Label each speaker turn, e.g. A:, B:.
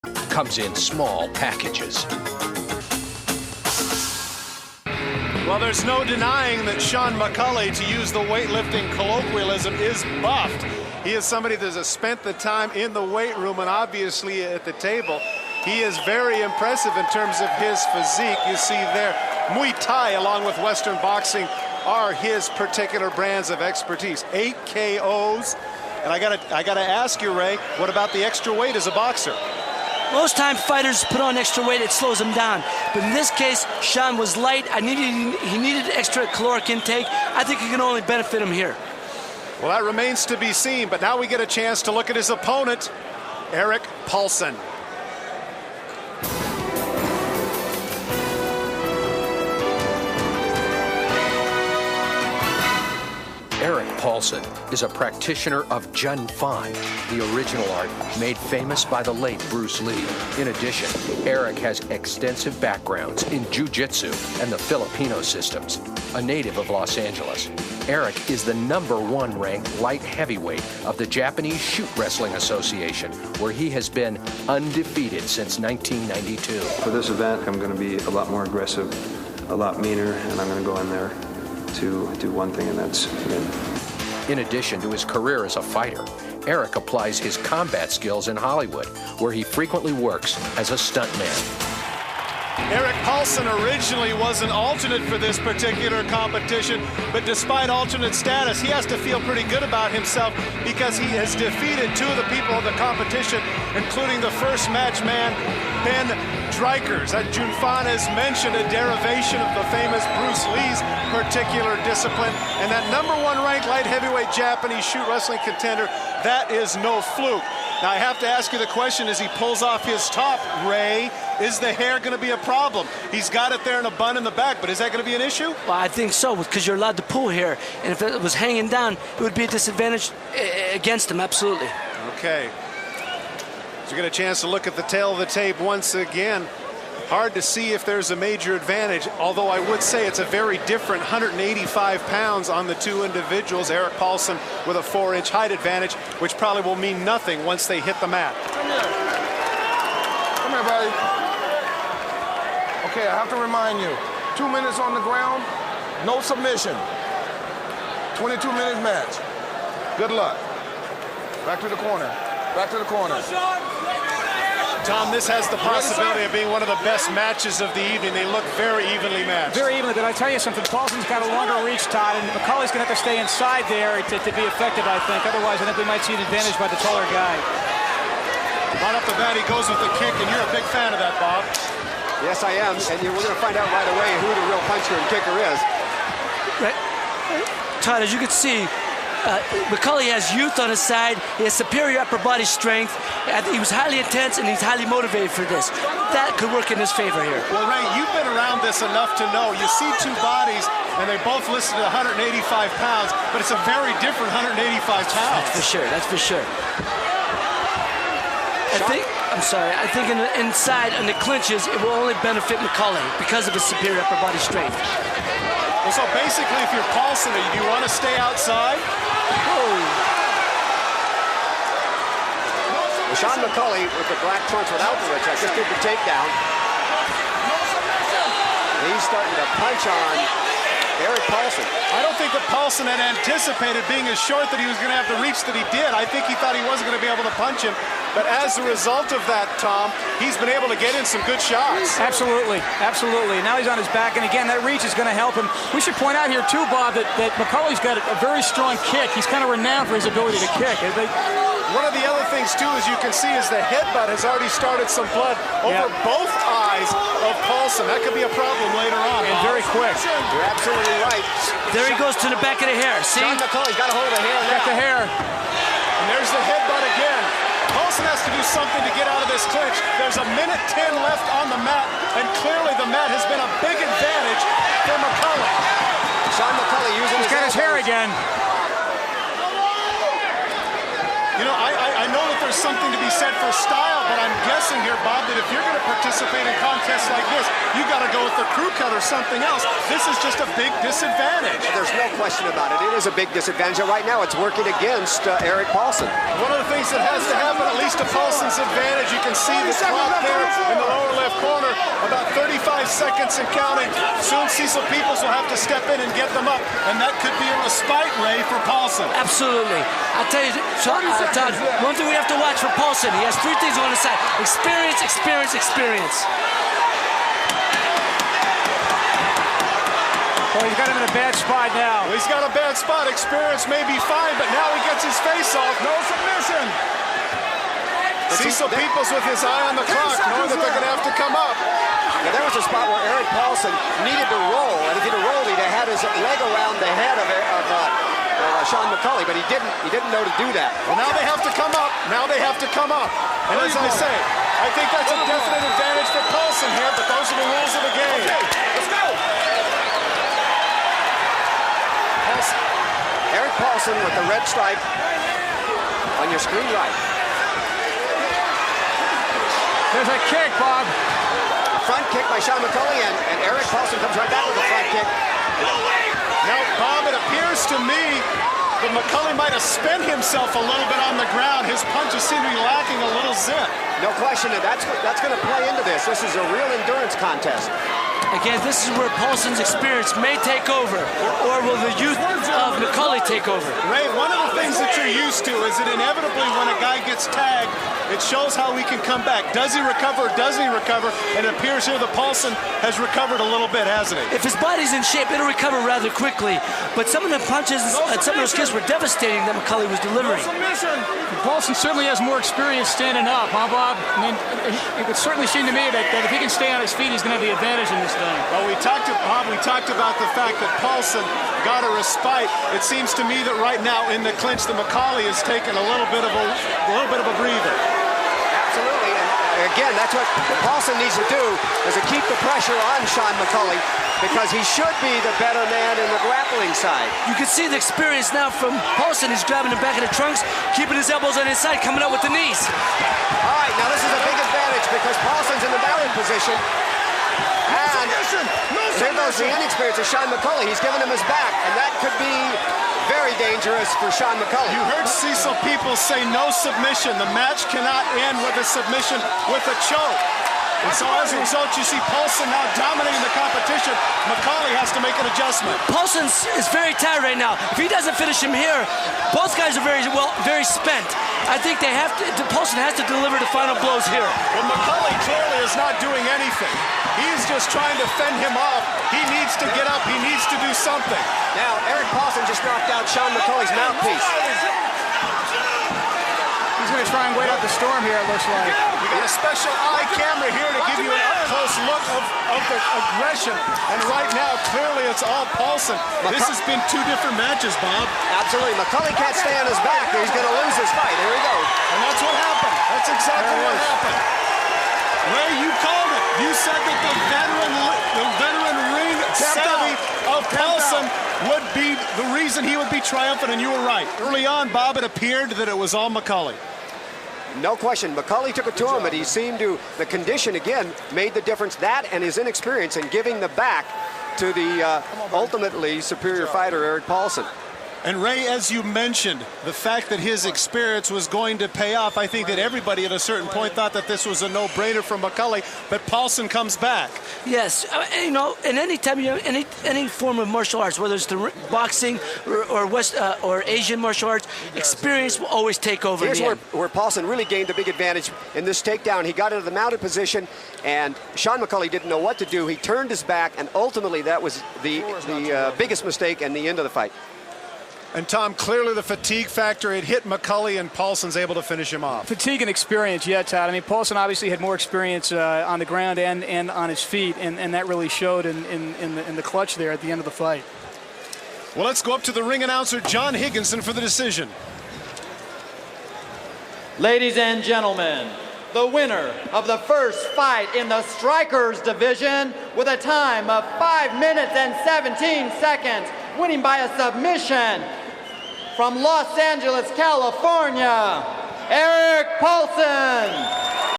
A: comes in small packages.
B: Well, there's no denying that Sean McCully, to use the weightlifting colloquialism, is buffed. He is somebody that has spent the time in the weight room and obviously at the table. He is very impressive in terms of his physique. You see there, Muay Thai along with Western boxing are his particular brands of expertise. 8 KOs. And I gotta ask you, Ray, what about the extra weight as a boxer?
C: Most times fighters put on extra weight, it slows them down. But in this case, Sean was light. He needed extra caloric intake. I think it can only benefit him here.
B: Well, that remains to be seen, but now we get a chance to look at his opponent, Erik Paulson.
A: Erik Paulson is a practitioner of Jun Fan, the original art made famous by the late Bruce Lee. In addition, Erik has extensive backgrounds in jiu-jitsu and the Filipino systems. A native of Los Angeles, Erik is the #1 ranked light heavyweight of the Japanese Shoot Wrestling Association, where he has been undefeated since 1992.
D: For this event, I'm going to be a lot more aggressive, a lot meaner, and I'm going to go in there to do one thing, and that's win.
A: In addition to his career as a fighter, Erik applies his combat skills in Hollywood, where he frequently works as a stuntman.
B: Erik Paulson originally was an alternate for this particular competition, but despite alternate status, he has to feel pretty good about himself because he has defeated 2 of the people of the competition, including the first match man, Ben Drykers. Jun Fan has mentioned a derivation of the famous Bruce Lee's particular discipline, and that #1 ranked light heavyweight Japanese shoot wrestling contender, that is no fluke. Now I have to ask you the question as he pulls off his top, Ray, is the hair going to be a problem? He's got it there in a bun in the back, but is that going to be an issue?
C: Well, I think so, because you're allowed to pull hair, and if it was hanging down, it would be a disadvantage against him, absolutely.
B: Okay. So you get a chance to look at the tail of the tape once again. Hard to see if there's a major advantage, although I would say it's a very different 185 pounds on the 2 individuals. Erik Paulson with a 4-inch height advantage, which probably will mean nothing once they hit the mat.
E: Come here. Come here, buddy. Okay, I have to remind you, 2 minutes on the ground, no submission. 22-minute match. Good luck. Back to the corner. Back to the corner.
B: Tom, this has the possibility of being one of the best matches of the evening. They look very evenly matched.
F: Very evenly, but I tell you something, Paulson's got a longer reach, Todd, and McCully's going to have to stay inside there to be effective, I think. Otherwise, I think we might see an advantage by the taller guy.
B: Right off the bat, he goes with the kick, and you're a big fan of that, Bob.
G: Yes, I am, and we're going to find out right away who the real puncher and kicker is.
C: Right. Todd, as you can see, McCully has youth on his side. He has superior upper body strength. He was highly intense, and he's highly motivated for this. That could work in his favor here.
B: Well, Ray, you've been around this enough to know. You see 2 bodies, and they both listed at 185 pounds, but it's a very different 185 pounds.
C: That's for sure. That's for sure. I think inside, on the clinches, it will only benefit McCully because of his superior upper body strength.
B: Well, so basically, if you're Paulson, do you want to stay outside?
G: Well, Sean McCully with the black trunks without the red trunks just did the takedown. He's starting to punch on Erik Paulson.
B: I don't think that Paulson had anticipated being as short that he was going to have the reach that he did. I think he thought he wasn't going to be able to punch him. But as a result of that, Tom, he's been able to get in some good shots.
F: Absolutely, absolutely. Now he's on his back, and again, that reach is going to help him. We should point out here, too, Bob, that McCully's got a very strong kick. He's kind of renowned for his ability to kick.
B: One of the other things, too, as you can see, is the headbutt has already started some blood over both eyes of Paulson. That could be a problem later on.
F: And very quick.
G: You're absolutely right.
C: There he goes to the back of the hair. See?
G: Sean McCully's got a hold of the hair.
F: Got the hair.
B: And there's the headbutt again. Paulson has to do something to get out of this clinch. There's 1:10 left on the mat, and clearly the mat has been a big advantage for McCully.
G: Sean McCully using
F: his hair again.
B: You know, I know that there's something to be said for style, but I'm guessing here, Bob, that if you're going to participate in contests like this, you got to go with the crew cut or something else. This is just a big disadvantage.
G: There's no question about it. It is a big disadvantage. And right now, it's working against Erik Paulson.
B: One of the things that has to happen, at least to Paulson's advantage, you can see the clock there in the lower left corner, about 35 seconds and counting. Soon Cecil Peoples will have to step in and get them up, and that could be a respite, Ray, for Paulson.
C: Absolutely. I'll tell you, Todd, one thing we have to watch for Paulson, he has three things on his side: experience, experience, experience.
F: Well, he's got him in a bad spot now.
B: Well, he's got a bad spot. Experience may be fine, but now he gets his face off. No submission. Cecil Peoples with his eye on the clock, knowing that they're going to have to come up.
G: Now, there was a spot where Erik Paulson needed to roll, and if he'd have rolled, he'd have had his leg around the head of Sean McCully, but he didn't know to do that.
B: Well, now they have to come up. Now they have to come up. And as I say, I think that's a definite advantage for Paulson here, but those are the rules of the game. Okay, let's go.
G: Erik Paulson with the red stripe on your screen right.
F: There's a kick, Bob.
G: Front kick by Sean McCully, and Erik Paulson comes right back with a front kick.
B: Now, Bob, it appears to me that McCully might have spent himself a little bit on the ground. His punches seem to be lacking a little zip.
G: No question that that's going to play into this. This is a real endurance contest.
C: Again, this is where Paulson's experience may take over, or will the youth of McCully take over?
B: Ray, one of the things that you're used to is that inevitably when a guy gets tagged, it shows how he can come back. Does he recover? Doesn't he recover? And it appears here that Paulson has recovered a little bit, hasn't he?
C: If his body's in shape, it'll recover rather quickly. But some of the punches and some of those kicks were devastating that McCully was delivering.
F: Paulson certainly has more experience standing up, huh, Bob? I mean, it would certainly seem to me that if he can stay on his feet, he's going to have the advantage in this thing.
B: Well, we talked about the fact that Paulson got a respite. It seems to me that right now in the clinch, that McCully has taken a little bit of a breather.
G: Absolutely, and again, that's what Paulson needs to do, is to keep the pressure on Sean McCully, because he should be the better man in the grappling side.
C: You can see the experience now from Paulson. He's grabbing the back of the trunks, keeping his elbows on his side, coming out with the knees.
G: All right, now this is a big advantage because Paulson's in the mounted position. And there goes the inexperience of Sean McCully. He's giving him his back, and that could be very dangerous for Sean McCully.
B: You heard Cecil Peoples say no submission. The match cannot end with a submission, with a choke. And so as a result, you see Paulson now dominating the competition. McCully has to make an adjustment.
C: Paulson is very tired right now. If he doesn't finish him here, both guys are very spent. I think they have to. Paulson has to deliver the final blows here.
B: Well, McCully clearly is not doing anything. He's just trying to fend him off. He needs to get up. He needs to do something.
G: Now, Erik Paulson just knocked out Sean McCully's mouthpiece.
F: He's going to try and wait out the storm here, it looks like.
B: We got a special eye camera here to give you an up-close look of the aggression. And right now, clearly, it's all Paulson. This has been two different matches, Bob.
G: Absolutely. McCully can't stay on his back, or he's going to lose his fight. Here we go.
B: And that's what happened. That's exactly what happened. Ray, you called it. You said that the veteran ring savvy of Paulson would be the reason he would be triumphant, and you were right. Early on, Bob, it appeared that it was all McCully.
G: No question. McCully took it to him, but he seemed to, the condition again made the difference. That and his inexperience in giving the back to the ultimately superior fighter, Erik Paulson.
B: And Ray, as you mentioned, the fact that his experience was going to pay off, I think that everybody at a certain point thought that this was a no-brainer for McCully, but Paulson comes back.
C: Yes, you know, in any time, you know, any form of martial arts, whether it's the boxing or Asian martial arts, experience will always take over.
G: Here's where Paulson really gained a big advantage in this takedown. He got into the mounted position, and Sean McCully didn't know what to do. He turned his back, and ultimately that was the biggest mistake and the end of the fight.
B: And Tom, clearly the fatigue factor, it hit McCully, and Paulson's able to finish him off.
F: Fatigue and experience, yeah, Todd. I mean, Paulson obviously had more experience on the ground and on his feet, and that really showed in the clutch there at the end of the fight.
B: Well, let's go up to the ring announcer, John Higginson, for the decision.
H: Ladies and gentlemen, the winner of the first fight in the Strikers division with a time of 5 minutes and 17 seconds, winning by a submission from Los Angeles, California, Erik Paulson.